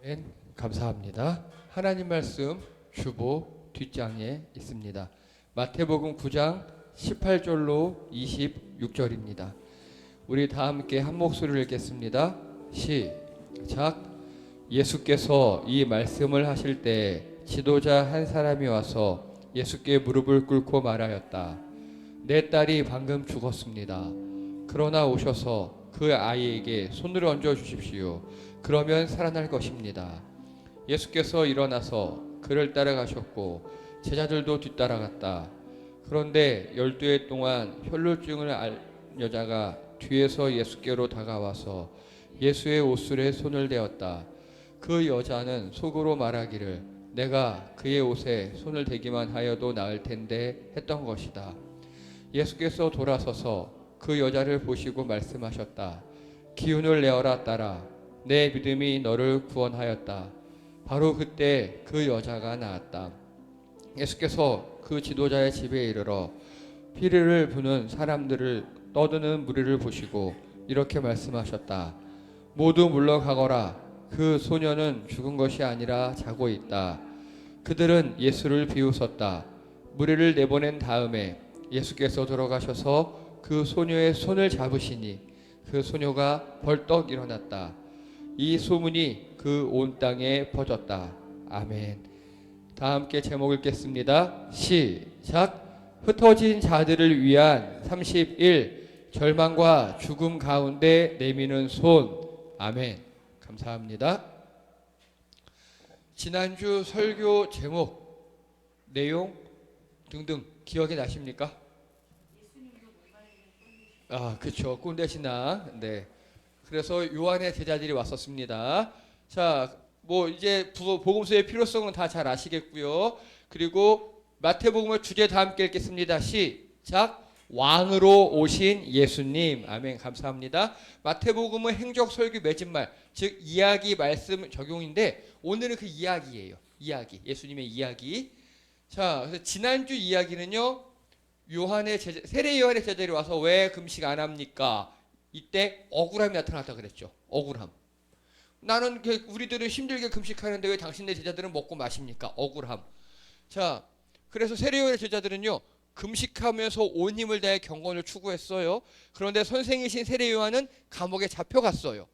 아멘. 감사합니다. 하나님 말씀 주보 뒷장에 있습니다. 마태복음 9장 18절로 26절입니다. 우리 다 함께 한 목소리를 읽겠습니다. 시작. 예수께서 이 말씀을 하실 때 지도자 한 사람이 와서 예수께 무릎을 꿇고 말하였다. 내 딸이 방금 죽었습니다. 그러나 오셔서 그 아이에게 손을 얹어 주십시오. 그러면 살아날 것입니다. 예수께서 일어나서 그를 따라가셨고 제자들도 뒤따라갔다. 그런데 12해 동안 혈루증을 앓은 여자가 뒤에서 예수께로 다가와서 예수의 옷술에 손을 대었다. 그 여자는 속으로 말하기를 내가 그의 옷에 손을 대기만 하여도 나을 텐데 했던 것이다. 예수께서 돌아서서 그 여자를 보시고 말씀하셨다. 기운을 내어라 딸아. 내 믿음이 너를 구원하였다. 바로 그때 그 여자가 나았다. 예수께서 그 지도자의 집에 이르러 피를 부는 사람들을 떠드는 무리를 보시고 이렇게 말씀하셨다. 모두 물러가거라. 그 소녀는 죽은 것이 아니라 자고 있다. 그들은 예수를 비웃었다. 무리를 내보낸 다음에 예수께서 돌아가셔서 그 소녀의 손을 잡으시니 그 소녀가 벌떡 일어났다. 이 소문이 그 온 땅에 퍼졌다. 아멘. 다 함께 제목 읽겠습니다. 시작. 흩어진 자들을 위한 31 절망과 죽음 가운데 내미는 손. 아멘. 감사합니다. 지난주 설교 제목, 내용 등등 기억이 나십니까? 그렇죠. 꼰대 신앙. 네. 그래서 요한의 제자들이 왔었습니다. 자, 뭐 이제 복음서의 필요성은 다 잘 아시겠고요. 그리고 마태복음의 주제 다 함께 읽겠습니다. 시작. 왕으로 오신 예수님. 아멘. 감사합니다. 마태복음은 행적 설교 맺은말, 즉 이야기 말씀 적용인데 오늘은 그 이야기예요. 이야기. 예수님의 이야기. 자, 그래서 지난주 이야기는요. 세례 요한의 제자들이 와서 왜 금식 안 합니까? 이때 억울함이 나타났다 그랬죠. 억울함. 나는 우리들은 힘들게 금식하는데 왜 당신네 제자들은 먹고 마십니까? 억울함. 자, 그래서 세례 요한의 제자들은요. 금식하면서 온 힘을 다해 경건을 추구했어요. 그런데 선생이신 세례 요한은 감옥에 잡혀갔어요.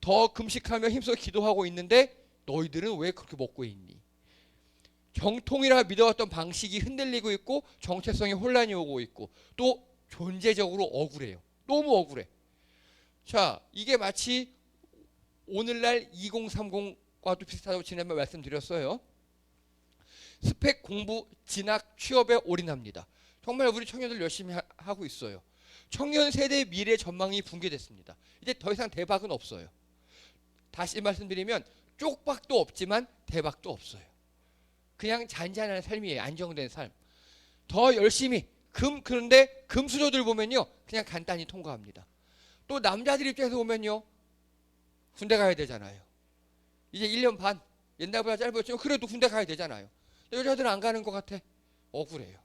더 금식하며 힘써 기도하고 있는데 너희들은 왜 그렇게 먹고 있니? 정통이라 믿어왔던 방식이 흔들리고 있고 정체성에 혼란이 오고 있고 또 존재적으로 억울해요. 너무 억울해. 자, 이게 마치 오늘날 2030과도 비슷하다고 지난번에 말씀드렸어요. 스펙 공부, 진학, 취업에 올인합니다. 정말 우리 청년들 열심히 하고 있어요. 청년 세대의 미래 전망이 붕괴됐습니다. 이제 더 이상 대박은 없어요. 다시 말씀드리면 쪽박도 없지만 대박도 없어요. 그냥 잔잔한 삶이에요. 안정된 삶. 더 열심히 그런데 금수저들 보면요. 그냥 간단히 통과합니다. 또 남자들 입장에서 보면요. 군대 가야 되잖아요. 이제 1년 반. 옛날보다 짧았지만 그래도 군대 가야 되잖아요. 여자들은 안 가는 것 같아. 억울해요.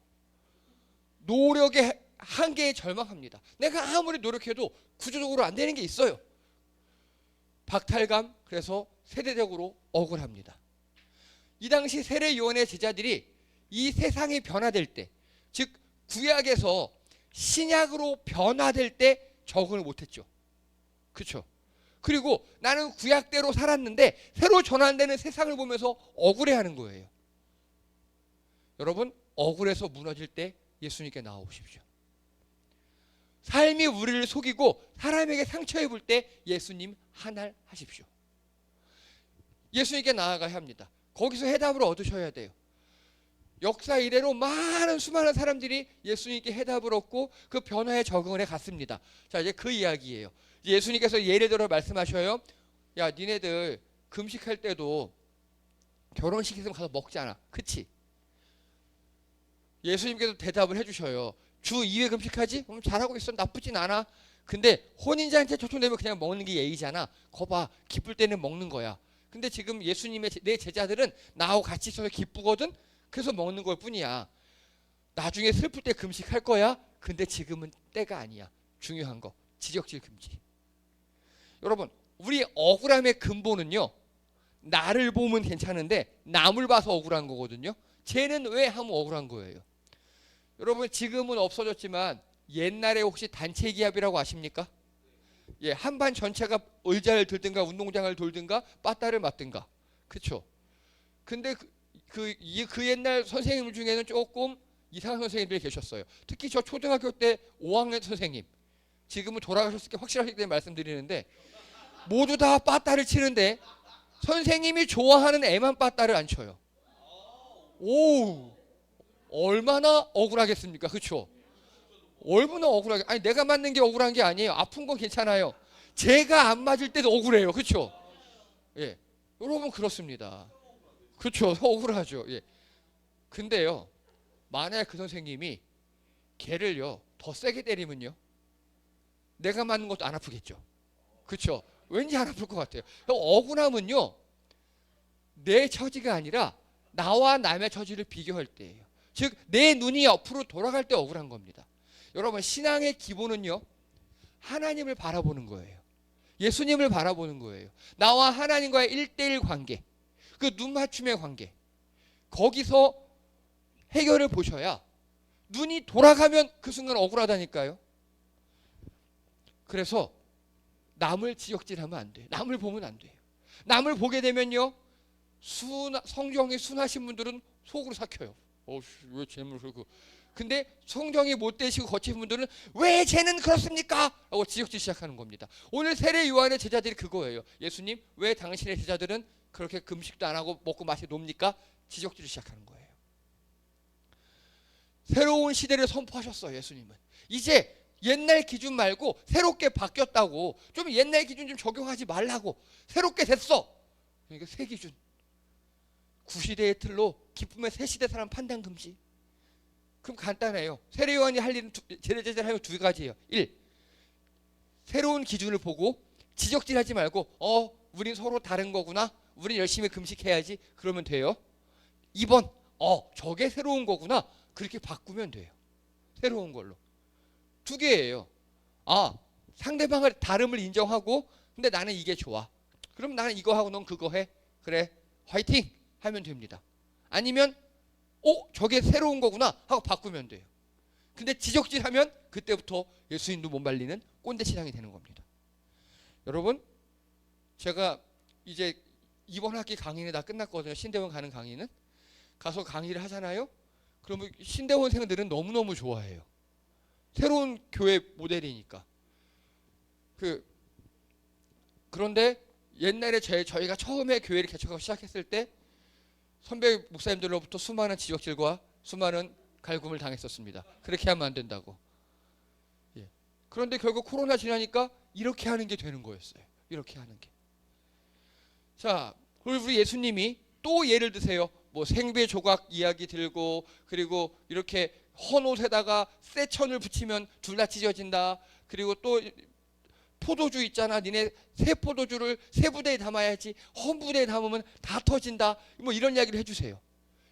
노력의 한계에 절망합니다. 내가 아무리 노력해도 구조적으로 안 되는 게 있어요. 박탈감. 그래서 세대적으로 억울합니다. 이 당시 세례 요한의 제자들이 이 세상이 변화될 때, 즉 구약에서 신약으로 변화될 때 적응을 못했죠. 그렇죠? 그리고 나는 구약대로 살았는데 새로 전환되는 세상을 보면서 억울해하는 거예요. 여러분, 억울해서 무너질 때 예수님께 나와오십시오. 삶이 우리를 속이고 사람에게 상처 입을 때 예수님 하날 하십시오. 예수님께 나아가야 합니다. 거기서 해답을 얻으셔야 돼요. 역사 이래로 수많은 사람들이 예수님께 해답을 얻고 그 변화에 적응을 해 갔습니다. 자, 이제 그 이야기예요. 예수님께서 예를 들어 말씀하셔요. 야, 니네들 금식할 때도 결혼식 있으면 가서 먹잖아. 그치? 예수님께서 대답을 해주셔요. 주 2회 금식하지? 그럼 잘하고 있어. 나쁘진 않아. 근데 혼인잔치 초청되면 그냥 먹는 게 예의잖아. 거봐, 기쁠 때는 먹는 거야. 근데 지금 예수님의 내 제자들은 나하고 같이 있어서 기쁘거든? 그래서 먹는 걸 뿐이야. 나중에 슬플 때 금식할 거야? 근데 지금은 때가 아니야. 중요한 거, 지적질 금지. 여러분, 우리 억울함의 근본은요. 나를 보면 괜찮은데 남을 봐서 억울한 거거든요. 쟤는 왜 하면 억울한 거예요. 여러분 지금은 없어졌지만 옛날에 혹시 단체 기합이라고 아십니까? 예, 한반 전체가 의자를 들든가 운동장을 돌든가 빠따를 맞든가. 그렇죠? 근데 그 옛날 선생님 중에는 조금 이상한 선생님들이 계셨어요. 특히 저 초등학교 때 5학년 선생님, 지금은 돌아가셨을 게 확실하기 때문에 말씀드리는데, 모두 다 빠따를 치는데 선생님이 좋아하는 애만 빠따를 안 쳐요. 오, 얼마나 억울하겠습니까? 그렇죠? 얼마나 억울하게. 아니 내가 맞는 게 억울한 게 아니에요. 아픈 건 괜찮아요. 제가 안 맞을 때도 억울해요. 그렇죠? 예, 여러분 그렇습니다. 그렇죠? 억울하죠. 예. 근데요, 만약 그 선생님이 걔를요 더 세게 때리면요, 내가 맞는 것도 안 아프겠죠. 그렇죠? 왠지 안 아플 것 같아요. 억울함은요, 내 처지가 아니라 나와 남의 처지를 비교할 때예요. 즉 내 눈이 옆으로 돌아갈 때 억울한 겁니다. 여러분 신앙의 기본은요, 하나님을 바라보는 거예요. 예수님을 바라보는 거예요. 나와 하나님과의 1대1 관계, 그 눈 맞춤의 관계, 거기서 해결을 보셔야 눈이 돌아가면 그 순간 억울하다니까요. 그래서 남을 지적질하면 안 돼요. 남을 보면 안 돼요. 남을 보게 되면요, 성경이 순하신 분들은 속으로 삭혀요. 왜 쟤는 그러고. 근데 성경이 못 되시고 거친 분들은 왜 쟤는 그렇습니까? 하고 지적질 시작하는 겁니다. 오늘 세례 요한의 제자들이 그거예요. 예수님, 왜 당신의 제자들은 그렇게 금식도 안 하고 먹고 마시 놉니까? 지적질을 시작하는 거예요. 새로운 시대를 선포하셨어요. 예수님은 이제 옛날 기준 말고 새롭게 바뀌었다고, 좀 옛날 기준 좀 적용하지 말라고, 새롭게 됐어. 그러니까 새 기준, 구시대의 틀로 기쁨의 새 시대 사람 판단 금지. 그럼 간단해요. 세례 요한이 할 일은 제자들 하면 두 가지예요. 1. 새로운 기준을 보고 지적질하지 말고 우린 서로 다른 거구나, 우린 열심히 금식해야지, 그러면 돼요. 2번, 저게 새로운 거구나, 그렇게 바꾸면 돼요. 새로운 걸로. 두 개예요. 상대방의 다름을 인정하고, 근데 나는 이게 좋아, 그럼 나는 이거 하고 넌 그거 해, 그래 화이팅 하면 됩니다. 아니면 저게 새로운 거구나 하고 바꾸면 돼요. 근데 지적질하면 그때부터 예수님도 못 말리는 꼰대 신앙이 되는 겁니다. 여러분, 제가 이제 이번 학기 강의는 다 끝났거든요. 신대원 가는 강의는. 가서 강의를 하잖아요. 그러면 신대원생들은 너무너무 좋아해요. 새로운 교회 모델이니까. 그런데 옛날에 저희가 처음에 교회를 개척하고 시작했을 때 선배 목사님들로부터 수많은 지적질과 수많은 갈굼을 당했었습니다. 그렇게 하면 안 된다고. 예. 그런데 결국 코로나 지나니까 이렇게 하는 게 되는 거였어요. 이렇게 하는 게. 자, 그리고 우리 예수님이 또 예를 드세요. 뭐 생배 조각 이야기 들고, 그리고 이렇게 헌옷에다가 쇠천을 붙이면 둘 다 찢어진다. 그리고 또 포도주 있잖아, 니네 새 포도주를 새 부대에 담아야지, 헌 부대에 담으면 다 터진다, 뭐 이런 이야기를 해주세요.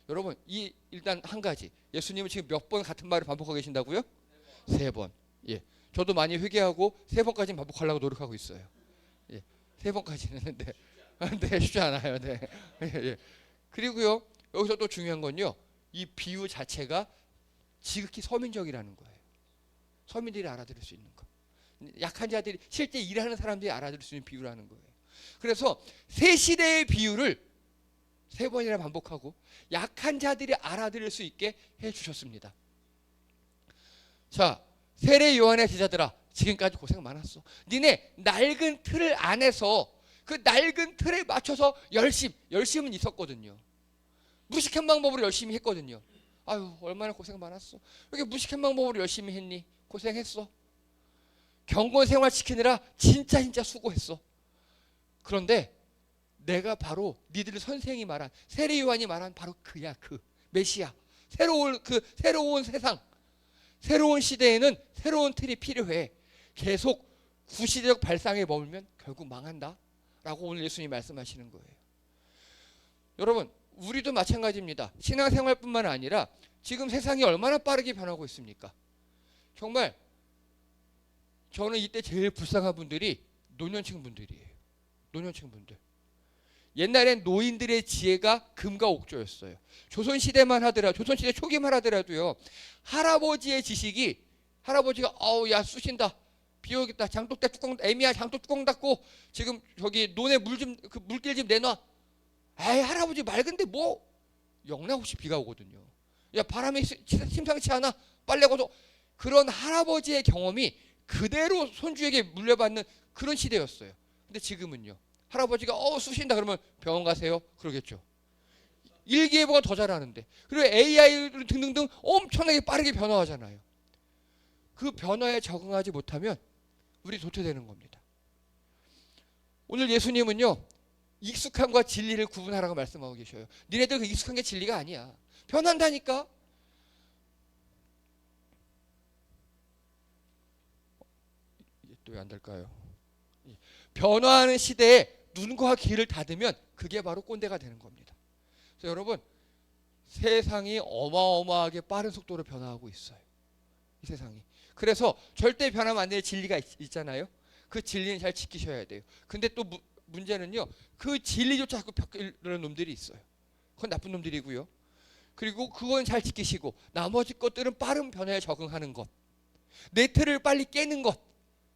여러분, 일단 한 가지, 예수님은 지금 몇 번 같은 말을 반복하고 계신다고요? 3번. 예, 저도 많이 회개하고 3번까지는 반복하려고 노력하고 있어요. 예, 3번까지는. 근데 쉽지 않아요. 네. 예. 그리고요, 여기서 또 중요한 건요, 이 비유 자체가 지극히 서민적이라는 거예요. 서민들이 알아들을 수 있는 거. 약한 자들이, 실제 일하는 사람들이 알아들을 수 있는 비유라는 거예요. 그래서 새 시대의 비유를 3번이나 반복하고 약한 자들이 알아들을 수 있게 해주셨습니다. 자, 세례 요한의 제자들아, 지금까지 고생 많았어. 니네 낡은 틀 안에서 그 낡은 틀에 맞춰서 열심은 있었거든요. 무식한 방법으로 열심히 했거든요. 아유, 얼마나 고생 많았어. 왜 이렇게 무식한 방법으로 열심히 했니? 고생했어. 경건 생활 시키느라 진짜 수고했어. 그런데 내가 바로 니들 선생이 말한, 세례 요한이 말한 바로 그야, 그 메시아. 새로운 세상, 새로운 시대에는 새로운 틀이 필요해. 계속 구시대적 발상에 머물면 결국 망한다 라고 오늘 예수님이 말씀하시는 거예요. 여러분, 우리도 마찬가지입니다. 신앙생활뿐만 아니라 지금 세상이 얼마나 빠르게 변하고 있습니까? 정말 저는 이때 제일 불쌍한 분들이 노년층 분들이에요. 노년층 분들. 옛날엔 노인들의 지혜가 금과 옥조였어요. 조선시대 초기만 하더라도요, 할아버지의 지식이, 할아버지가 어우 야 쑤신다, 비 오겠다, 장독대 뚜껑, 애미야 장독 뚜껑 닫고 지금 저기 논에 그 물길 좀 내놔. 에이 할아버지 맑은데 뭐 영락없이 비가 오거든요. 야 바람이 심상치 않아, 빨래 걷어. 그런 할아버지의 경험이 그대로 손주에게 물려받는 그런 시대였어요. 근데 지금은요, 할아버지가 쑤신다 그러면 병원 가세요 그러겠죠. 일기예보가 더 잘하는데, 그리고 AI 등등등 엄청나게 빠르게 변화하잖아요. 그 변화에 적응하지 못하면 우리 도태되는 겁니다. 오늘 예수님은요, 익숙함과 진리를 구분하라고 말씀하고 계셔요. 니네들 그 익숙한 게 진리가 아니야. 변한다니까. 이게 또 왜 안 될까요? 변화하는 시대에 눈과 귀를 닫으면 그게 바로 꼰대가 되는 겁니다. 그래서 여러분, 세상이 어마어마하게 빠른 속도로 변화하고 있어요. 이 세상이. 그래서 절대 변하면 안 되는 진리가 있잖아요. 그 진리는 잘 지키셔야 돼요. 근데 또 문제는요, 그 진리조차 자꾸 벽이려는 놈들이 있어요. 그건 나쁜 놈들이고요. 그리고 그건 잘 지키시고 나머지 것들은 빠른 변화에 적응하는 것, 내 틀을 빨리 깨는 것,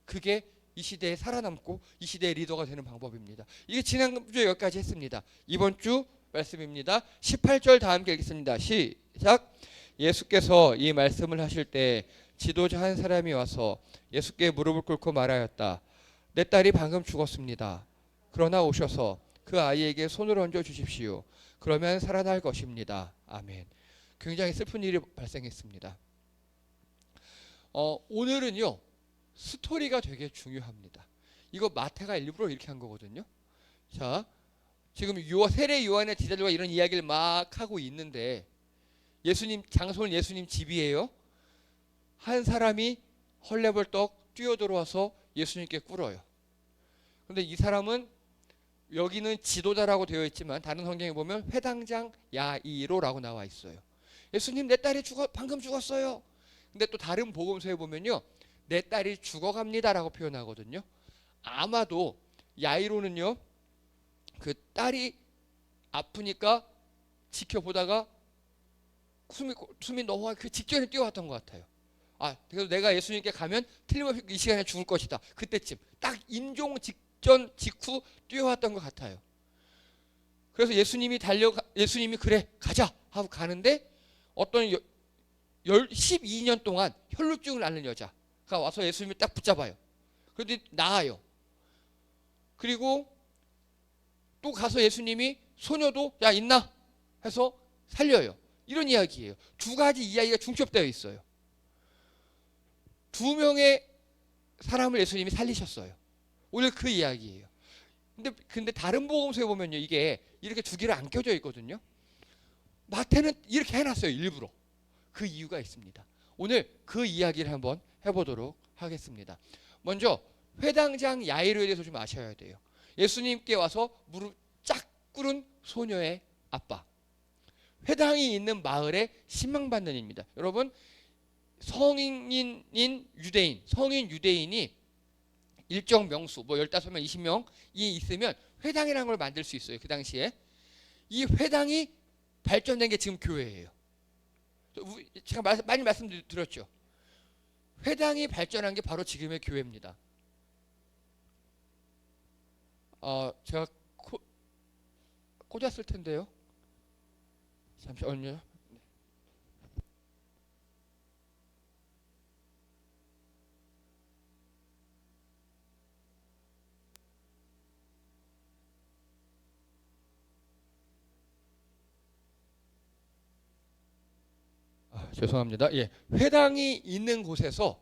그게 이 시대에 살아남고 이 시대의 리더가 되는 방법입니다. 이게 지난주에 여기까지 했습니다. 이번 주 말씀입니다. 18절 다 함께 읽겠습니다. 시작. 예수께서 이 말씀을 하실 때 지도자 한 사람이 와서 예수께 무릎을 꿇고 말하였다. 내 딸이 방금 죽었습니다. 그러나 오셔서 그 아이에게 손을 얹어 주십시오. 그러면 살아날 것입니다. 아멘. 굉장히 슬픈 일이 발생했습니다. 오늘은요, 스토리가 되게 중요합니다. 이거 마태가 일부러 이렇게 한 거거든요. 자, 지금 세례 요한의 제자들과 이런 이야기를 막 하고 있는데, 장소는 예수님 집이에요. 한 사람이 헐레벌떡 뛰어들어와서 예수님께 꿇어요. 그런데 이 사람은, 여기는 지도자라고 되어 있지만 다른 성경에 보면 회당장 야이로라고 나와 있어요. 예수님, 내 딸이 방금 죽었어요. 근데 또 다른 복음서에 보면요, 내 딸이 죽어갑니다라고 표현하거든요. 아마도 야이로는요, 그 딸이 아프니까 지켜보다가 숨이 넘어가 그 직전에 뛰어왔던 것 같아요. 그래서 내가 예수님께 가면 틀림없이 이 시간에 죽을 것이다. 그때쯤 딱 임종 직후 뛰어왔던 것 같아요. 그래서 예수님이 그래 가자 하고 가는데, 어떤 12년 동안 혈루증을 앓는 여자가 와서 예수님을 딱 붙잡아요. 그런데 나아요. 그리고 또 가서 예수님이 소녀도 야 있나 해서 살려요. 이런 이야기예요. 두 가지 이야기가 중첩되어 있어요. 두 명의 사람을 예수님이 살리셨어요. 오늘 그 이야기예요. 근데 다른 복음서에 보면요, 이게 이렇게 두 개를 안 껴져 있거든요. 마태는 이렇게 해놨어요, 일부러. 그 이유가 있습니다. 오늘 그 이야기를 한번 해보도록 하겠습니다. 먼저 회당장 야이로에 대해서 좀 아셔야 돼요. 예수님께 와서 무릎 쫙 꿇은 소녀의 아빠. 회당이 있는 마을에 신망받는 입니다. 여러분, 성인 유대인이 일정 명수, 15명, 20명이 있으면 회당이라는 걸 만들 수 있어요. 그 당시에. 이 회당이 발전된 게 지금 교회예요. 제가 많이 말씀드렸죠. 회당이 발전한 게 바로 지금의 교회입니다. 제가 꽂았을 텐데요. 잠시만요. 죄송합니다. 예, 회당이 있는 곳에서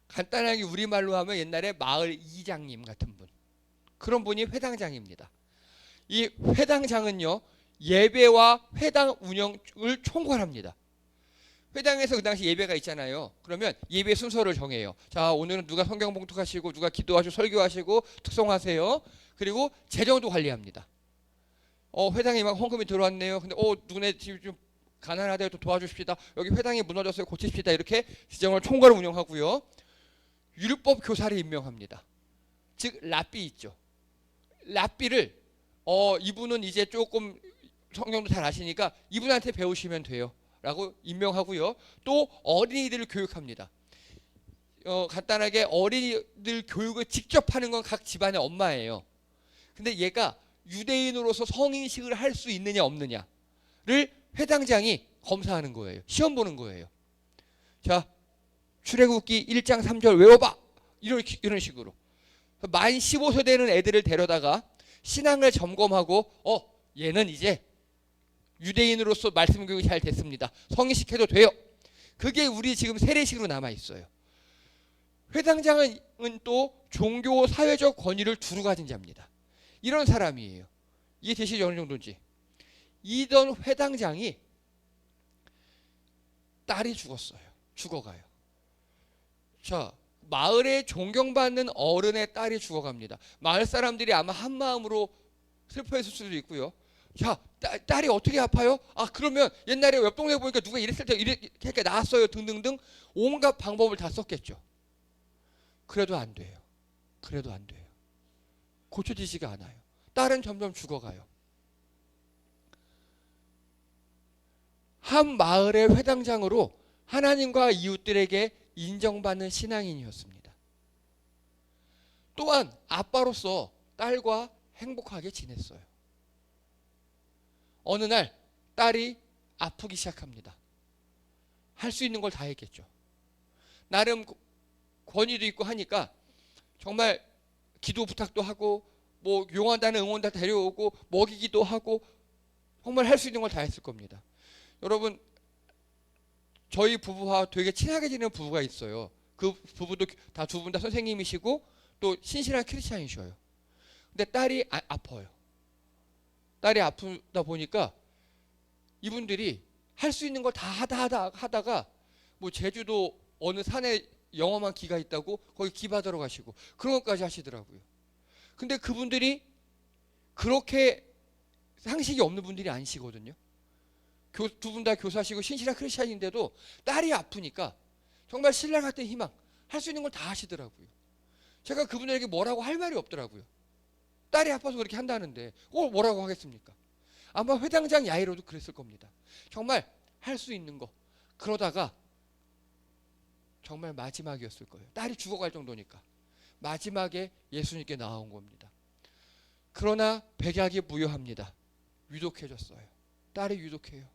간단하게 우리말로 하면 옛날에 마을 이장님 같은 분, 그런 분이 회당장입니다. 이 회당장은요, 예배와 회당 운영을 총괄합니다. 회당에서 그 당시 예배가 있잖아요. 그러면 예배 순서를 정해요. 자, 오늘은 누가 성경 봉독하시고, 누가 기도하시고, 설교하시고, 특송하세요. 그리고 재정도 관리합니다. 회당에 막 헌금이 들어왔네요. 근데 누구네 집 좀 가난하대요. 또 도와주십시다. 여기 회당이 무너졌어요. 고치십시다. 이렇게 재정을 총괄 운영하고요. 율법 교사를 임명합니다. 즉 랍비 있죠. 랍비를 이분은 이제 조금 성경도 잘 아시니까 이분한테 배우시면 돼요 라고 임명하고요. 또 어린이들을 교육합니다. 간단하게 어린이들 교육을 직접 하는 건 각 집안의 엄마예요. 근데 얘가 유대인으로서 성인식을 할 수 있느냐 없느냐를 회당장이 검사하는 거예요. 시험 보는 거예요. 자, 출애굽기 1장 3절 외워봐. 이런 식으로. 만 15세 되는 애들을 데려다가 신앙을 점검하고 얘는 이제 유대인으로서 말씀 교육이 잘 됐습니다. 성인식해도 돼요. 그게 우리 지금 세례식으로 남아 있어요. 회당장은 또 종교 사회적 권위를 두루 가진 자입니다. 이런 사람이에요. 이해되시죠? 어느 정도인지. 이던 회당장이 딸이 죽었어요. 죽어가요. 자, 마을에 존경받는 어른의 딸이 죽어갑니다. 마을 사람들이 아마 한 마음으로 슬퍼했을 수도 있고요. 자, 딸이 어떻게 아파요? 그러면 옛날에 옆 동네 보니까 누가 이랬을 때 이렇게 나았어요 등등등 온갖 방법을 다 썼겠죠. 그래도 안 돼요. 그래도 안 돼요. 고쳐지지가 않아요. 딸은 점점 죽어가요. 한 마을의 회당장으로 하나님과 이웃들에게 인정받는 신앙인이었습니다. 또한 아빠로서 딸과 행복하게 지냈어요. 어느 날 딸이 아프기 시작합니다. 할 수 있는 걸 다 했겠죠. 나름 권위도 있고 하니까 정말 기도 부탁도 하고 뭐 용한다는 응원단 데려오고 먹이기도 하고 정말 할 수 있는 걸 다 했을 겁니다. 여러분, 저희 부부와 되게 친하게 지내는 부부가 있어요. 그 부부도 다 두 분 다 선생님이시고 또 신실한 크리스찬이셔요. 근데 딸이 아파요. 딸이 아프다 보니까 이분들이 할 수 있는 걸 다 하다가 뭐 제주도 어느 산에 영험한 기가 있다고 거기 기 받으러 가시고 그런 것까지 하시더라고요. 근데 그분들이 그렇게 상식이 없는 분들이 아니시거든요. 두 분 다 교사시고 신실한 크리스찬인데도 딸이 아프니까 정말 신랑 같은 희망, 할 수 있는 걸 다 하시더라고요. 제가 그분들에게 뭐라고 할 말이 없더라고요. 딸이 아파서 그렇게 한다는데 뭐라고 하겠습니까? 아마 회당장 야이로도 그랬을 겁니다. 정말 할 수 있는 거. 그러다가 정말 마지막이었을 거예요. 딸이 죽어갈 정도니까. 마지막에 예수님께 나온 겁니다. 그러나 백약이 무효합니다. 유독해졌어요. 딸이 유독해요.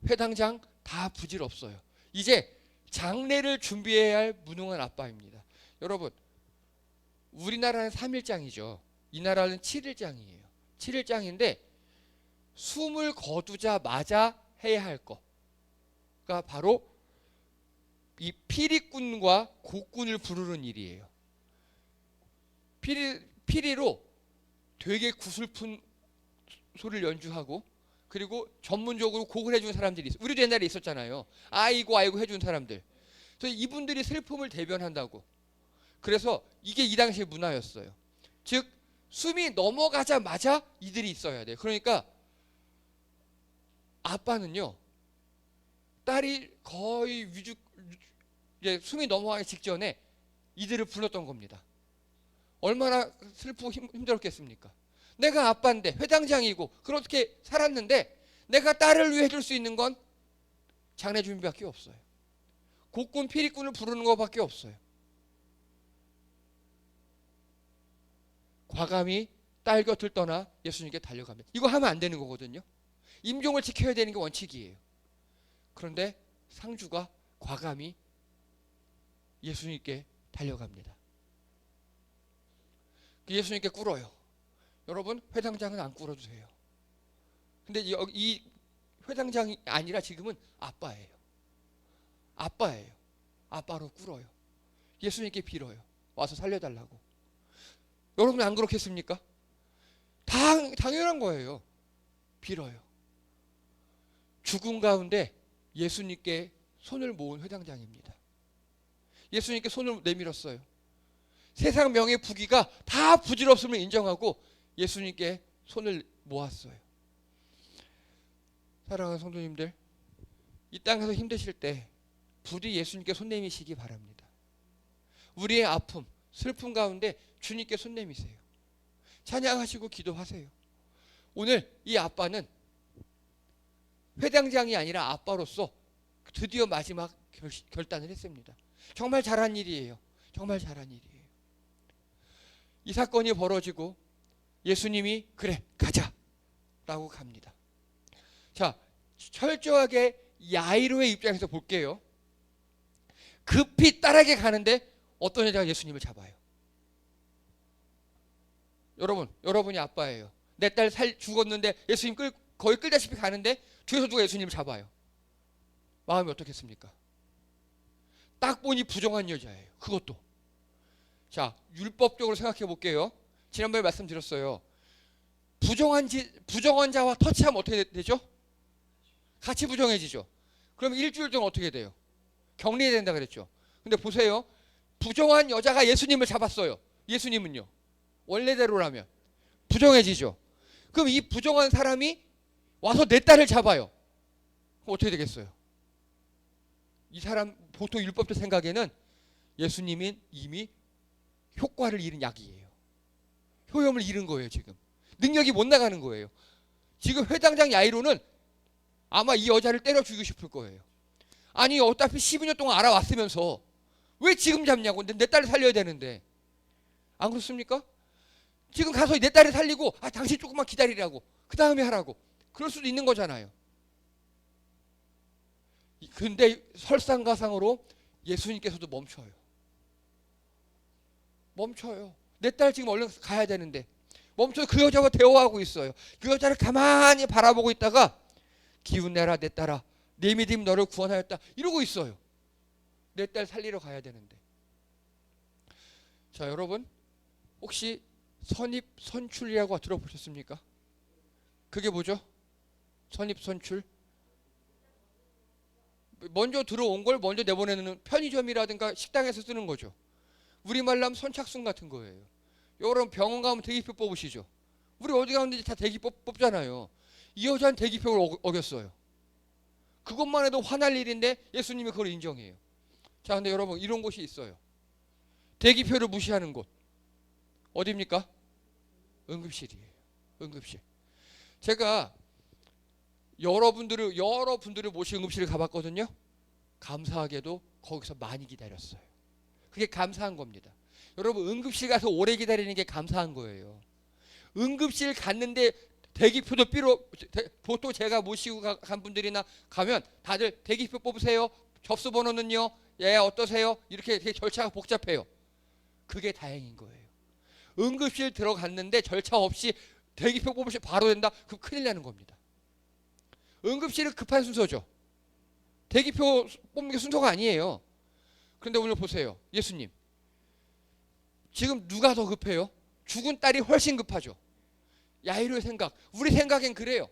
회당장 다 부질없어요. 이제 장례를 준비해야 할 무능한 아빠입니다. 여러분, 우리나라는 3일장이죠. 이 나라는 7일장이에요. 7일장인데 숨을 거두자마자 해야 할 거가 바로 이 피리꾼과 곡군을 부르는 일이에요. 피리로 되게 구슬픈 소리를 연주하고 그리고 전문적으로 곡을 해주는 사람들이 있어요. 우리도 옛날에 있었잖아요. 아이고 아이고 해주는 사람들. 그래서 이분들이 슬픔을 대변한다고. 그래서 이게 이 당시의 문화였어요. 즉 숨이 넘어가자마자 이들이 있어야 돼요. 그러니까 아빠는요, 딸이 거의 이제 숨이 넘어가기 직전에 이들을 불렀던 겁니다. 얼마나 슬프고 힘들었겠습니까? 내가 아빠인데 회당장이고 그렇게 살았는데 내가 딸을 위해 해줄 수 있는 건 장례 준비밖에 없어요. 곡군 피리꾼을 부르는 것밖에 없어요. 과감히 딸 곁을 떠나 예수님께 달려갑니다. 이거 하면 안 되는 거거든요. 임종을 지켜야 되는 게 원칙이에요. 그런데 상주가 과감히 예수님께 달려갑니다. 예수님께 꿇어요. 여러분, 회당장은 안 꿇어도 돼요. 근데 이 회당장이 아니라 지금은 아빠예요. 아빠예요. 아빠로 꿇어요. 예수님께 빌어요. 와서 살려달라고. 여러분 안 그렇겠습니까? 당연한 거예요. 빌어요. 죽음 가운데 예수님께 손을 모은 회당장입니다. 예수님께 손을 내밀었어요. 세상 명예 부귀가 다 부질없음을 인정하고 예수님께 손을 모았어요. 사랑하는 성도님들, 이 땅에서 힘드실 때 부디 예수님께 손 내미시기 바랍니다. 우리의 아픔, 슬픔 가운데 주님께 손 내미세요. 찬양하시고 기도하세요. 오늘 이 아빠는 회당장이 아니라 아빠로서 드디어 마지막 결단을 했습니다. 정말 잘한 일이에요. 정말 잘한 일이에요. 이 사건이 벌어지고 예수님이 그래 가자 라고 갑니다. 자, 철저하게 야이로의 입장에서 볼게요. 급히 딸에게 가는데 어떤 여자가 예수님을 잡아요. 여러분이 아빠예요. 내 딸 죽었는데 예수님 거의 끌다시피 가는데 뒤에서 누가 예수님을 잡아요. 마음이 어떻겠습니까? 딱 보니 부정한 여자예요. 그것도. 자, 율법적으로 생각해 볼게요. 지난번에 말씀드렸어요. 부정한 자와 터치하면 어떻게 되죠? 같이 부정해지죠. 그럼 일주일 동안 어떻게 돼요? 격리해야 된다 그랬죠. 근데 보세요. 부정한 여자가 예수님을 잡았어요. 예수님은요. 원래대로라면 부정해지죠. 그럼 이 부정한 사람이 와서 내 딸을 잡아요. 그럼 어떻게 되겠어요? 이 사람 보통 율법적 생각에는 예수님이 이미 효과를 잃은 약이에요. 효염을 잃은 거예요. 지금 능력이 못 나가는 거예요. 지금 회당장 야이로는 아마 이 여자를 때려 죽이고 싶을 거예요. 아니 어차피 12년 동안 알아왔으면서 왜 지금 잡냐고. 내 딸을 살려야 되는데. 안 그렇습니까? 지금 가서 내 딸을 살리고 당신 조금만 기다리라고 그 다음에 하라고 그럴 수도 있는 거잖아요. 근데 설상가상으로 예수님께서도 멈춰요. 내 딸 지금 얼른 가야 되는데 멈춰서 그 여자와 대화하고 있어요. 그 여자를 가만히 바라보고 있다가 기운내라 내 딸아 내 믿음이 너를 구원하였다 이러고 있어요. 내 딸 살리러 가야 되는데. 자, 여러분 혹시 선입선출이라고 들어보셨습니까? 그게 뭐죠? 선입선출? 먼저 들어온 걸 먼저 내보내는 편의점이라든가 식당에서 쓰는 거죠. 우리말로 하면 선착순 같은 거예요. 여러분 병원 가면 대기표 뽑으시죠. 우리 어디 가는지 다 대기표 뽑잖아요. 이 여자는 대기표를 어겼어요. 그것만 해도 화날 일인데 예수님이 그걸 인정해요. 자, 근데 여러분 이런 곳이 있어요. 대기표를 무시하는 곳. 어디입니까? 응급실이에요. 응급실. 제가 여러분들을 모시 응급실을 가봤거든요. 감사하게도 거기서 많이 기다렸어요. 그게 감사한 겁니다. 여러분 응급실 가서 오래 기다리는 게 감사한 거예요. 응급실 갔는데 대기표도 보통 제가 모시고 간 분들이나 가면 다들 대기표 뽑으세요. 접수 번호는요. 예, 어떠세요? 이렇게 되게 절차가 복잡해요. 그게 다행인 거예요. 응급실 들어갔는데 절차 없이 대기표 뽑으시 바로 된다? 그럼 큰일 나는 겁니다. 응급실은 급한 순서죠. 대기표 뽑는 게 순서가 아니에요. 그런데 오늘 보세요. 예수님. 지금 누가 더 급해요? 죽은 딸이 훨씬 급하죠. 야이로의 생각. 우리 생각엔 그래요.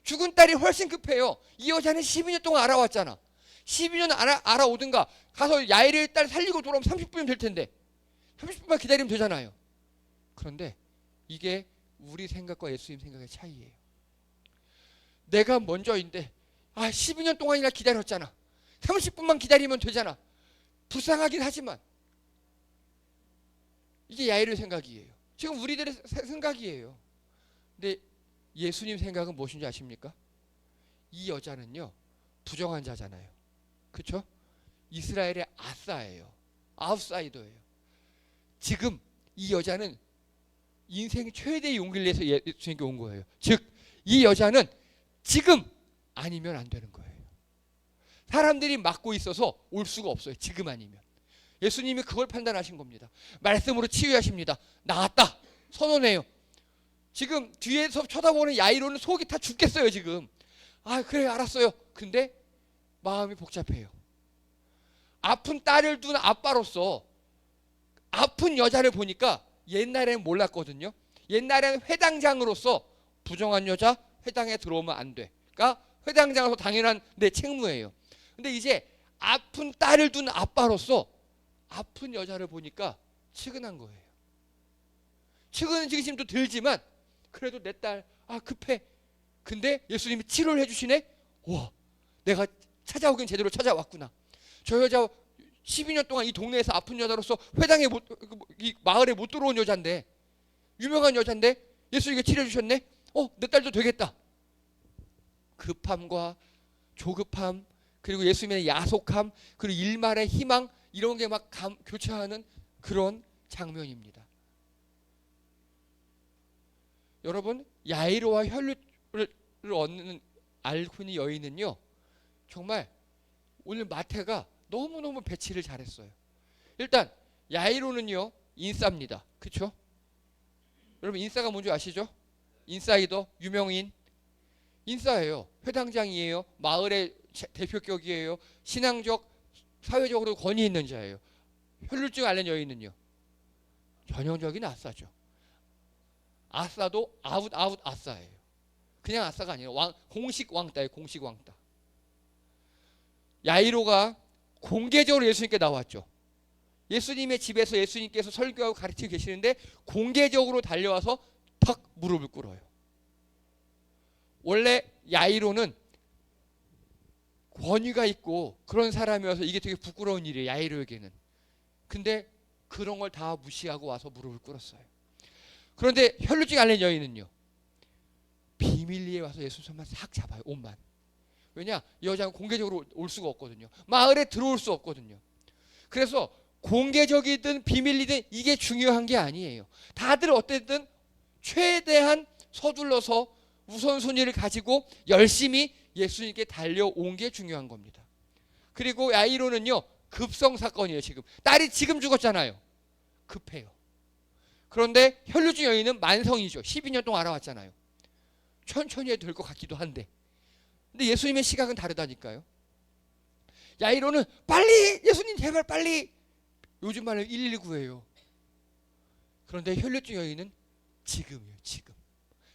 죽은 딸이 훨씬 급해요. 이 여자는 12년 동안 알아왔잖아. 12년 알아오든가 가서 야이로의 딸 살리고 돌아오면 30분이면 될 텐데 30분만 기다리면 되잖아요. 그런데 이게 우리 생각과 예수님 생각의 차이예요. 내가 먼저인데 12년 동안이나 기다렸잖아. 30분만 기다리면 되잖아. 불쌍하긴 하지만 이게 야이로의 생각이에요. 지금 우리들의 생각이에요. 근데 예수님 생각은 무엇인지 아십니까? 이 여자는요 부정한 자잖아요. 그렇죠? 이스라엘의 아싸예요. 아웃사이더예요. 지금 이 여자는 인생 최대의 용기를 내서 예수님께 온 거예요. 즉 이 여자는 지금 아니면 안 되는 거예요. 사람들이 막고 있어서 올 수가 없어요. 지금 아니면. 예수님이 그걸 판단하신 겁니다. 말씀으로 치유하십니다. 나았다. 선언해요. 지금 뒤에서 쳐다보는 야이로는 속이 다 죽겠어요. 지금. 그래 알았어요. 근데 마음이 복잡해요. 아픈 딸을 둔 아빠로서 아픈 여자를 보니까 옛날에는 몰랐거든요. 옛날에는 회당장으로서 부정한 여자 회당에 들어오면 안 돼. 그러니까 회당장으로서 당연한 내 책무예요. 근데 이제 아픈 딸을 둔 아빠로서 아픈 여자를 보니까 측은한 거예요. 측은은 지금도 들지만 그래도 내 딸 급해. 근데 예수님이 치료를 해주시네. 와, 내가 찾아오긴 제대로 찾아왔구나. 저 여자 12년 동안 이 동네에서 아픈 여자로서 회당에 이 마을에 못 들어온 여자인데 유명한 여자인데 예수님께 치료해주셨네. 내 딸도 되겠다. 급함과 조급함, 그리고 예수님의 야속함, 그리고 일말의 희망, 이런 게 막 교차하는 그런 장면입니다. 여러분, 야이로와 혈류를 얻는 알코니 여인은요, 정말 오늘 마태가 너무너무 배치를 잘했어요. 일단 야이로는요 인싸입니다. 그렇죠? 여러분, 인싸가 뭔지 아시죠? 인사이더, 유명인, 인싸예요. 회당장이에요. 마을의 대표격이에요. 신앙적, 사회적으로 권위 있는 자예요. 혈류증 앓는 여인은요 전형적인 아싸죠. 아싸도 아웃 아싸예요. 그냥 아싸가 아니에요. 공식 왕따예요. 공식 왕따. 야이로가 공개적으로 예수님께 나왔죠. 예수님의 집에서 예수님께서 설교하고 가르치고 계시는데 공개적으로 달려와서 탁 무릎을 꿇어요. 원래 야이로는 권위가 있고 그런 사람이어서 이게 되게 부끄러운 일이에요. 야이로에게는. 근데 그런 걸 다 무시하고 와서 무릎을 꿇었어요. 그런데 혈루증 앓는 여인은요 비밀리에 와서 예수 손만 싹 잡아요. 옷만. 왜냐? 이 여자는 공개적으로 올 수가 없거든요. 마을에 들어올 수 없거든요. 그래서 공개적이든 비밀리든 이게 중요한 게 아니에요. 다들 어쨌든 최대한 서둘러서 우선순위를 가지고 열심히 예수님께 달려온 게 중요한 겁니다. 그리고 야이로는요 급성 사건이에요. 지금 딸이 지금 죽었잖아요. 급해요. 그런데 혈루증 여인은 만성이죠. 12년 동안 알아왔잖아요. 천천히 해도 될 것 같기도 한데, 근데 예수님의 시각은 다르다니까요. 야이로는 빨리, 예수님 제발 빨리, 요즘 말로 119예요. 그런데 혈루증 여인은 지금이에요.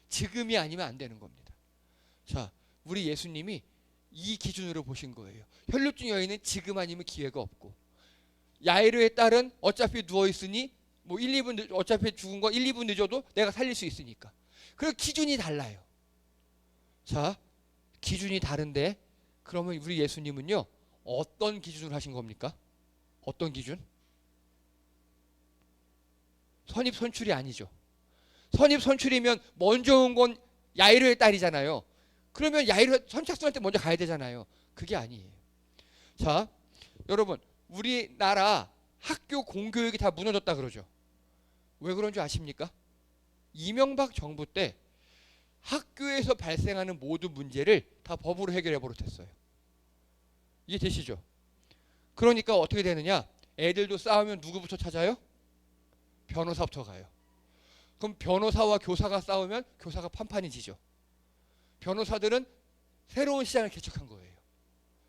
지금이 아니면 안 되는 겁니다. 자, 우리 예수님이 이 기준으로 보신 거예요. 혈루증 여인은 지금 아니면 기회가 없고, 야이로의 딸은 어차피 누워있으니 뭐 1, 2분 어차피 죽은 거 1, 2분 늦어도 내가 살릴 수 있으니까. 그리고 기준이 달라요. 자, 기준이 다른데 그러면 우리 예수님은요 어떤 기준으로 하신 겁니까? 어떤 기준? 선입선출이 아니죠. 선입선출이면 먼저 온 건 야이로의 딸이잖아요. 그러면 야이로 선착순한테 먼저 가야 되잖아요. 그게 아니에요. 자, 여러분, 우리나라 학교 공교육이 다 무너졌다 그러죠. 왜 그런 줄 아십니까? 이명박 정부 때 학교에서 발생하는 모든 문제를 다 법으로 해결해 버릇했어요. 이해되시죠? 그러니까 어떻게 되느냐? 애들도 싸우면 누구부터 찾아요? 변호사부터 가요. 그럼 변호사와 교사가 싸우면 교사가 판판이 지죠. 변호사들은 새로운 시장을 개척한 거예요.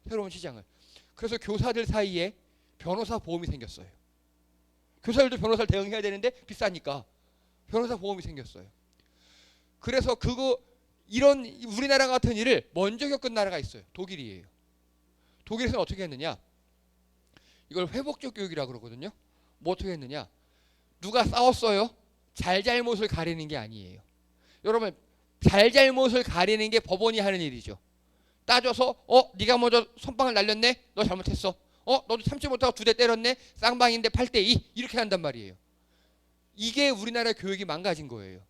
새로운 시장을. 그래서 교사들 사이에 변호사 보험이 생겼어요. 교사들도 변호사를 대응해야 되는데 비싸니까 변호사 보험이 생겼어요. 그래서 이런 우리나라 같은 일을 먼저 겪은 나라가 있어요. 독일이에요. 독일에서는 어떻게 했느냐? 이걸 회복적 교육이라고 그러거든요. 뭐 어떻게 했느냐? 누가 싸웠어요? 잘잘못을 가리는 게 아니에요. 여러분, 잘잘못을 가리는 게 법원이 하는 일이죠. 따져서 네가 먼저 선빵을 날렸네? 너 잘못했어. 너도 참지 못하고 2대 때렸네? 쌍방인데 8대2 이렇게 한단 말이에요. 이게 우리나라 교육이 망가진 거예요.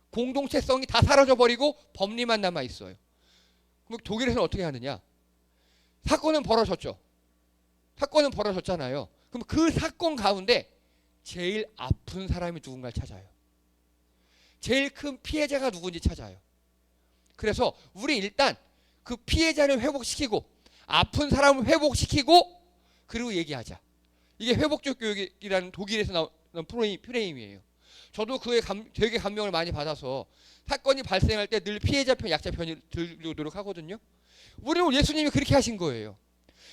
공동체성이 다 사라져버리고 법리만 남아있어요. 그럼 독일에서는 어떻게 하느냐? 사건은 벌어졌죠. 사건은 벌어졌잖아요. 그럼 그 사건 가운데 제일 아픈 사람이 누군가를 찾아요. 제일 큰 피해자가 누군지 찾아요. 그래서 우리 일단 그 피해자를 회복시키고 아픈 사람을 회복시키고 그리고 얘기하자. 이게 회복적 교육이라는 독일에서 나오는 프레임이에요. 저도 그에 되게 감명을 많이 받아서 사건이 발생할 때 늘 피해자 편, 약자 편을 들려고 노력하거든요. 우리 예수님이 그렇게 하신 거예요.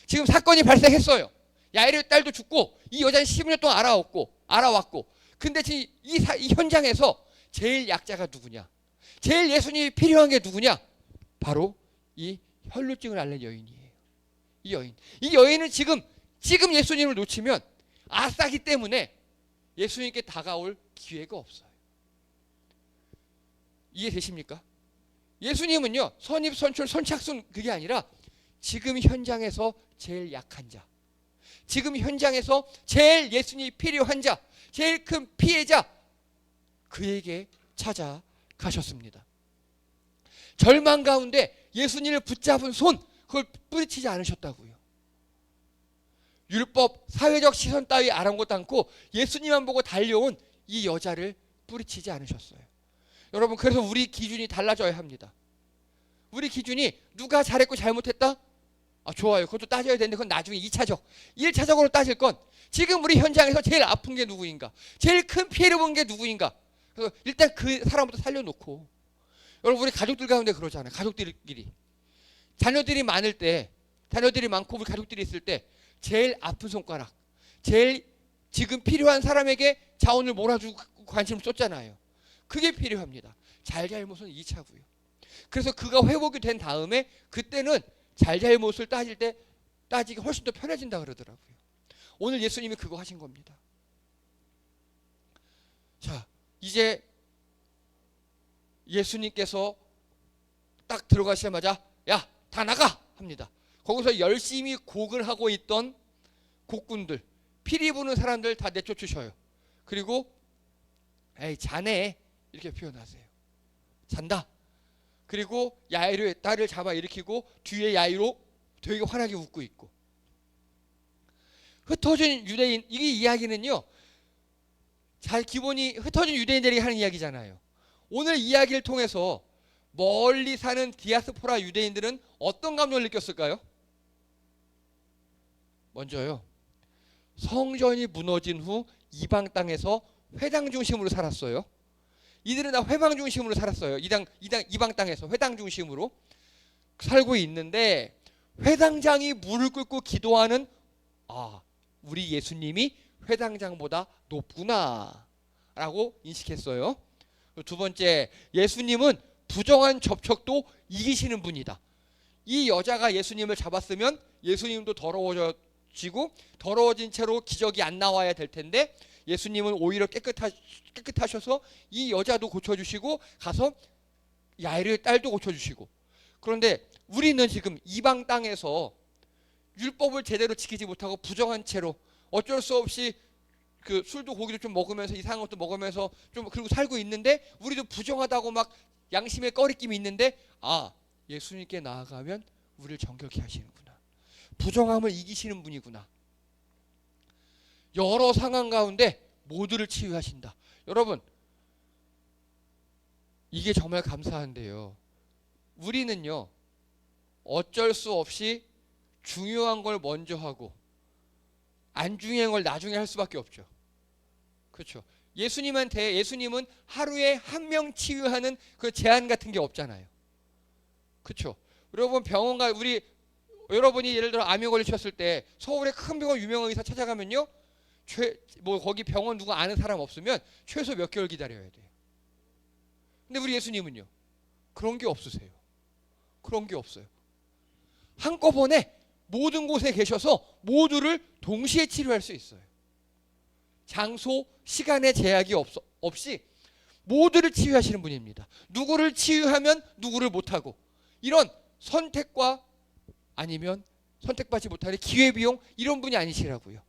지금 사건이 발생했어요. 야이로 딸도 죽고 이 여자는 10년 동안 알아왔고 근데 지금 이 현장에서 제일 약자가 누구냐? 제일 예수님이 필요한 게 누구냐? 바로 이 혈루증을 앓는 여인이에요. 이 여인은 지금 예수님을 놓치면 아싸기 때문에 예수님께 다가올 기회가 없어요. 이해되십니까? 예수님은요 선입선출 선착순 그게 아니라 지금 현장에서 제일 약한 자, 지금 현장에서 제일 예수님이 필요한 자, 제일 큰 피해자, 그에게 찾아가셨습니다. 절망 가운데 예수님을 붙잡은 손, 그걸 뿌리치지 않으셨다고요. 율법, 사회적 시선 따위 아랑곳 않고 예수님만 보고 달려온 이 여자를 뿌리치지 않으셨어요. 여러분, 그래서 우리 기준이 달라져야 합니다. 우리 기준이 누가 잘했고 잘못했다? 좋아요. 그것도 따져야 되는데 그건 나중에 2차적. 1차적으로 따질 건 지금 우리 현장에서 제일 아픈 게 누구인가? 제일 큰 피해를 본 게 누구인가? 그래서 일단 그 사람부터 살려놓고, 여러분, 우리 가족들 가운데 그러잖아요. 가족들끼리. 자녀들이 많을 때, 자녀들이 많고 우리 가족들이 있을 때 제일 아픈 손가락, 제일 지금 필요한 사람에게 자원을 몰아주고 관심을 쏟잖아요. 그게 필요합니다. 잘잘못은 2차고요. 그래서 그가 회복이 된 다음에 그때는 잘잘못을 따질 때 따지기 훨씬 더 편해진다 그러더라고요. 오늘 예수님이 그거 하신 겁니다. 자, 이제 예수님께서 딱 들어가시자마자 야, 다 나가! 합니다. 거기서 열심히 곡을 하고 있던 곡군들, 피리 부는 사람들 다 내쫓으셔요. 그리고 에이, 자네, 이렇게 표현하세요. 잔다. 그리고 야이로의 딸을 잡아 일으키고 뒤에 야이로 되게 환하게 웃고 있고. 흩어진 유대인, 이 이야기는요, 잘 기본이 흩어진 유대인들이 하는 이야기잖아요. 오늘 이야기를 통해서 멀리 사는 디아스포라 유대인들은 어떤 감정을 느꼈을까요? 먼저요, 성전이 무너진 후 이방 땅에서 회당 중심으로 살았어요. 이들은 다 회방 중심으로 살았어요. 이방 땅에서 회당 중심으로 살고 있는데, 회당장이 무릎 꿇고 기도하는, 우리 예수님이 회당장보다 높구나 라고 인식했어요. 두 번째, 예수님은 부정한 접촉도 이기시는 분이다. 이 여자가 예수님을 잡았으면 예수님도 더러워지고 더러워진 채로 기적이 안 나와야 될 텐데, 예수님은 오히려 깨끗하셔서 이 여자도 고쳐주시고 가서 야이르의 딸도 고쳐주시고. 그런데 우리는 지금 이방 땅에서 율법을 제대로 지키지 못하고 부정한 채로 어쩔 수 없이 그 술도 고기도 좀 먹으면서 이상한 것도 먹으면서 좀 그리고 살고 있는데, 우리도 부정하다고 막 양심의 꺼리낌이 있는데, 예수님께 나아가면 우리를 정결케 하시는구나. 부정함을 이기시는 분이구나. 여러 상황 가운데 모두를 치유하신다. 여러분, 이게 정말 감사한데요, 우리는요 어쩔 수 없이 중요한 걸 먼저 하고 안 중요한 걸 나중에 할 수밖에 없죠. 그렇죠? 예수님은 하루에 한 명 치유하는 그 제한 같은 게 없잖아요. 그렇죠? 여러분, 여러분이 예를 들어 암에 걸리셨을 때 서울의 큰 병원 유명한 의사 찾아가면요, 거기 병원 누가 아는 사람 없으면 최소 몇 개월 기다려야 돼요. 근데 우리 예수님은요, 그런 게 없으세요. 그런 게 없어요. 한꺼번에 모든 곳에 계셔서 모두를 동시에 치료할 수 있어요. 장소, 시간의 제약이 없이 모두를 치유하시는 분입니다. 누구를 치유하면 누구를 못하고, 이런 선택과 아니면 선택받지 못하는 기회비용, 이런 분이 아니시라고요.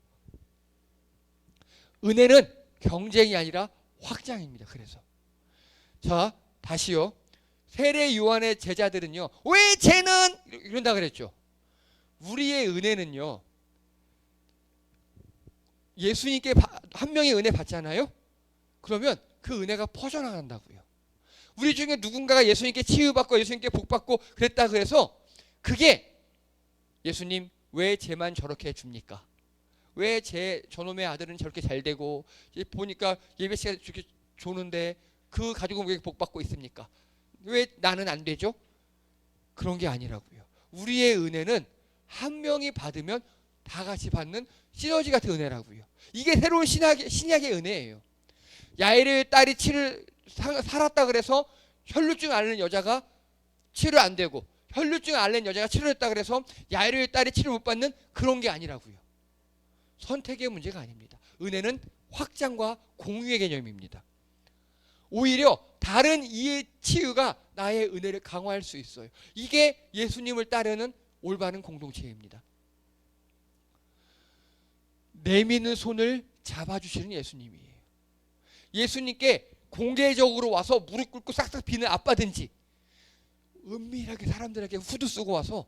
은혜는 경쟁이 아니라 확장입니다. 그래서 자, 다시요. 세례 요한의 제자들은요, 왜 쟤는 이런다 그랬죠. 우리의 은혜는요, 예수님께 한 명의 은혜 받잖아요. 그러면 그 은혜가 퍼져나간다고요. 우리 중에 누군가가 예수님께 치유받고 예수님께 복받고 그랬다 그래서 그게 예수님 왜 쟤만 저렇게 줍니까? 왜 저놈의 아들은 저렇게 잘 되고 보니까 예배 시간에 저렇게 조는데 그 가지고 왜 복받고 있습니까? 왜 나는 안 되죠? 그런 게 아니라고요. 우리의 은혜는 한 명이 받으면 다 같이 받는 시너지 같은 은혜라고요. 이게 새로운 신약의 은혜예요. 야이르의 딸이 살았다 그래서 혈루증 앓는 여자가 치료 안 되고, 혈루증 앓는 여자가 치료했다 그래서 야이르의 딸이 치료 못 받는 그런 게 아니라고요. 선택의 문제가 아닙니다. 은혜는 확장과 공유의 개념입니다. 오히려 다른 이의 치유가 나의 은혜를 강화할 수 있어요. 이게 예수님을 따르는 올바른 공동체입니다. 내미는 손을 잡아주시는 예수님이에요. 예수님께 공개적으로 와서 무릎 꿇고 싹싹 비는 아빠든지 은밀하게 사람들에게 후드 쓰고 와서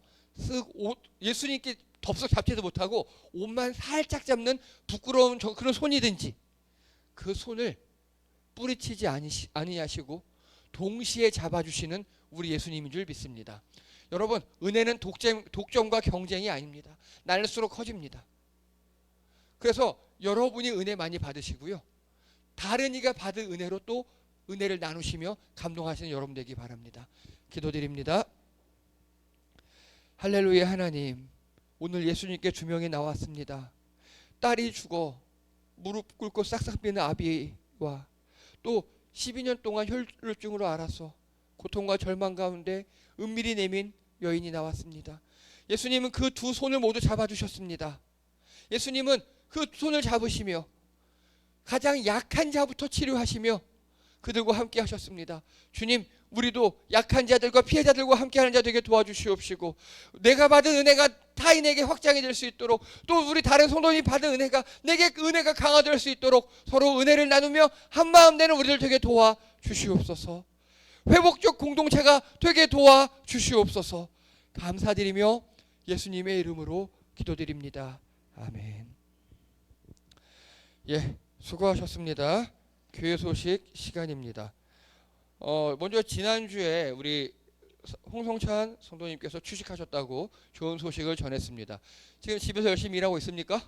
예수님께 덥석 잡지도 못하고 옷만 살짝 잡는 부끄러운 그런 손이든지 그 손을 뿌리치지 아니하시고 동시에 잡아주시는 우리 예수님인 줄 믿습니다. 여러분, 은혜는 독점과 경쟁이 아닙니다. 날수록 커집니다. 그래서 여러분이 은혜 많이 받으시고요, 다른 이가 받은 은혜로 또 은혜를 나누시며 감동하시는 여러분 되기 바랍니다. 기도드립니다. 할렐루야. 하나님, 오늘 예수님께 주명에 나왔습니다. 딸이 죽어 무릎 꿇고 싹싹 비는 아비와 또 12년 동안 혈루증으로 앓아서 고통과 절망 가운데 은밀히 내민 여인이 나왔습니다. 예수님은 그 두 손을 모두 잡아주셨습니다. 예수님은 그 손을 잡으시며 가장 약한 자부터 치료하시며 그들과 함께 하셨습니다. 주님, 우리도 약한 자들과 피해자들과 함께하는 자 되게 도와주시옵시고 내가 받은 은혜가 타인에게 확장이 될 수 있도록 또 우리 다른 성도님이 받은 은혜가 내게 은혜가 강화될 수 있도록 서로 은혜를 나누며 한마음 되는 우리들 되게 도와주시옵소서. 회복적 공동체가 되게 도와주시옵소서. 감사드리며 예수님의 이름으로 기도드립니다. 아멘. 예, 수고하셨습니다. 교회 소식 시간입니다. 먼저 지난주에 우리 홍성찬 성도님께서 취직하셨다고 좋은 소식을 전했습니다. 지금 집에서 열심히 일하고 있습니까?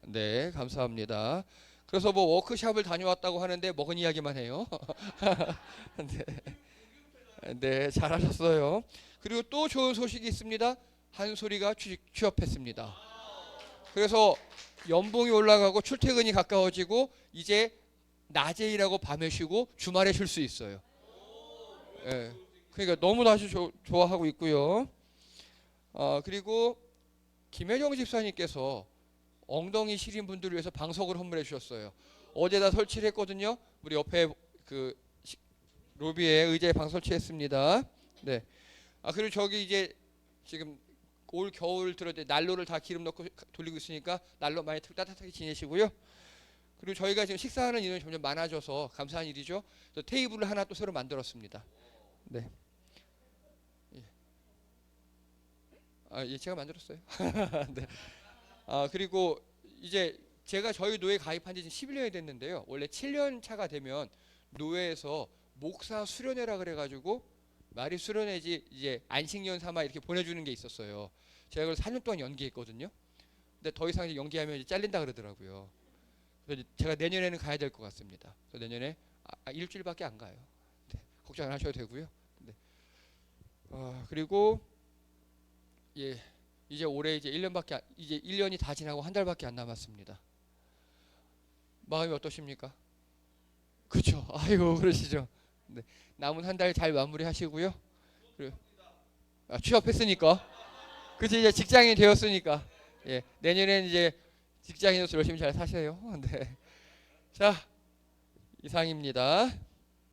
네, 감사합니다. 그래서 뭐 워크숍을 다녀왔다고 하는데 먹은 이야기만 해요. 네. 네, 잘하셨어요. 그리고 또 좋은 소식이 있습니다. 한솔이가 취업했습니다. 그래서 연봉이 올라가고 출퇴근이 가까워지고 이제 낮에 일하고 밤에 쉬고 주말에 쉴 수 있어요. 예, 그러니까 너무 다시 좋아하고 있고요. 그리고 김혜정 집사님께서 엉덩이 시린 분들을 위해서 방석을 선물해 주셨어요. 어제다 설치를 했거든요. 우리 옆에 그 로비에 의자에 방 설치했습니다. 네. 그리고 저기 이제 지금 올 겨울 들어 난로를 다 기름 넣고 돌리고 있으니까 난로 많이 따뜻하게 지내시고요. 그리고 저희가 지금 식사하는 인원이 점점 많아져서 감사한 일이죠. 테이블을 하나 또 새로 만들었습니다. 네. 예, 제가 만들었어요. 네. 그리고 이제 제가 저희 노예 가입한 지 지금 11년이 됐는데요. 원래 7년 차가 되면 노예에서 목사 수련회라 그래가지고 말이 수련회지 이제 안식년 삼아 이렇게 보내주는 게 있었어요. 제가 그걸 4년 동안 연기했거든요. 근데 더 이상 연기하면 이제 잘린다 그러더라고요. 그래서 제가 내년에는 가야 될 것 같습니다. 그래서 내년에 일주일밖에 안 가요. 네, 걱정 안 하셔도 되고요. 네. 그리고 예, 이제 올해 이제 1년이 다 지나고 한 달밖에 안 남았습니다. 마음이 어떠십니까? 그렇죠. 아이고 그러시죠. 네, 남은 한 달 잘 마무리하시고요. 그리고 취업했으니까, 그치 이제 직장인이 되었으니까, 예, 내년에는 이제 직장인으로서 열심히 잘 사세요. 네, 자 이상입니다.